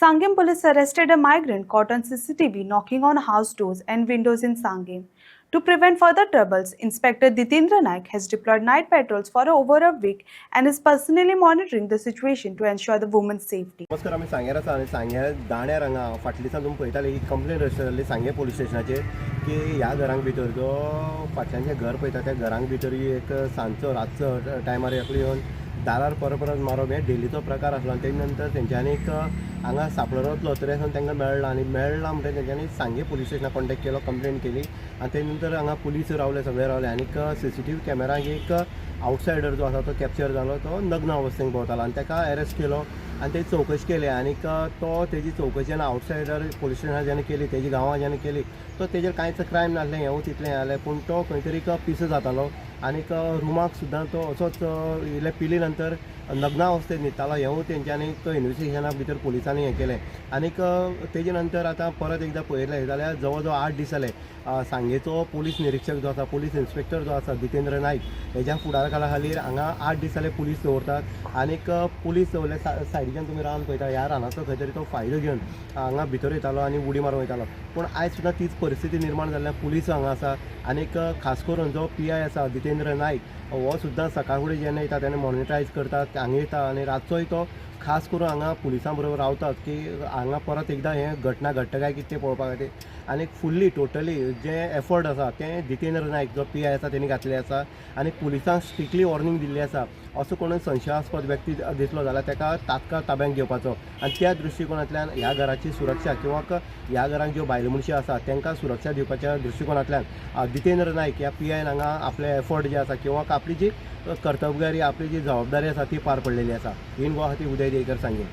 Sangam police arrested a migrant caught on CCTV knocking on house doors and windows in Sangam. To prevent further troubles, Inspector Ditendra Naik has deployed night patrols for over a week and is personally monitoring the situation to ensure the woman's safety. नमस्कार, आम्ही सांगेर आसा आनी सांगेर दाण्यार हांगा फाटल्या दिसा तुमी पळयताले ही complain register जाल्ली सांगे पुलीस स्टेशनाचेर की ह्या घरांक भितर जो फाटल्यान घर पळयता त्या घरांक भितर एक सांजचो रातचो टायमार एकलो येवन दारार परत मारप हे डेलीचो प्रकार आसलो आनी तेजे नंतर तेंच्यांनी एक हांगा सापळो वतलो तरी आसून तांकां मेळ्ळा म्हणटा तेंच्यांनी सांगे पुलीस स्टेशनाक कॉन्टेक्ट केलो, कंप्लेन केली आनी तेजे नंतर हांगा पुलीस रावले, सगळे रावले आनीक CCTV कॅमेराक एक आउटसायडर जो आसा तो कॅप्चर जालो, तो नग्न अवस्थेन भोंवतालो आनी ताका अरेस्ट केलो आनी तेजी चवकशी केली आनीक तो तेजी चवकशी जेन्ना आउटसायडर पुलीस स्टेशनार जेन्ना केली, तेजी गांवां जेन्ना केली तो तेजेर कांयच क्रायम नासलें, हें तितलें जालें, पूण तो खंय तरी पिसो जातालो आनीक रुमाक सुद्दां तो असोच इल्ले पिली नंतर नग्न अवस्थेत न्हिदतालो, हें तेंच्यांनी इन्व्हेस्टिगेशना भितर पुलिसांनी हें केलें आनीक तेजे नंतर आतां परत एकदां पळयलें जाल्यार जवळ जवळ 8 दीस जाले सांगेचो पुलीस निरीक्षक जो आसा, पुलीस इन्स्पेक्टर जो आसा दितेंद्र नायक, हेज्या फुडारकाला खातीर हांगा 8 दीस जाले पुलीस दवरतात आनीक पुलीस दवरले सायडीच्यान तुमी रान पळयता, ह्या रानाचो खंय तरी तो फायदो घेवन हांगा भितर येतालो आनी उडी मारून वयतालो, पूण आयज सुद्दां तीच परिस्थिती निर्माण जाल्ल्यान पुलीस हांगा आसा आनीक खास करून जो PI आसा दितेंद्र नायक हो सुद्दां सकाळ फुडें जेन्ना येता तेन्ना मॉनिटरायज करतात, हांगा येता आनी रातचोय तो खास करून हांगा पुलिसां बरोबर रावतात की हांगा परत एकदां हें घटना घडटा काय कितें तें पळोवपा खातीर आनी फुल्ली टोटली जे एफर्ट आसा तें दितेंद्र नायक जो PI आसा तेणी घातले आसा आनी पुलिसांक स्ट्रिक्टली वॉर्निंग दिल्ली आसा असो कोणूय संशयास्पद व्यक्ती दिसलो जाल्यार ताका तात्काळ ताब्यांत घेवपाचो आनी त्या दृश्टिकोनांतल्यान ह्या घराची सुरक्षा किंवा ह्या घरांक ज्यो बायल मनशां आसा तांकां सुरक्षा दिवपाच्या दृश्टिकोनांतल्यान दितेंद्र नायक ह्या PIन हांगा आपले एफर्ट जे आसा किंवा आपली जी कर्तबगारी, आपली जी जबाबदारी आसा ती पार पडलेली आसा. इन गुवाहाटी उदय देयकर सांगेन.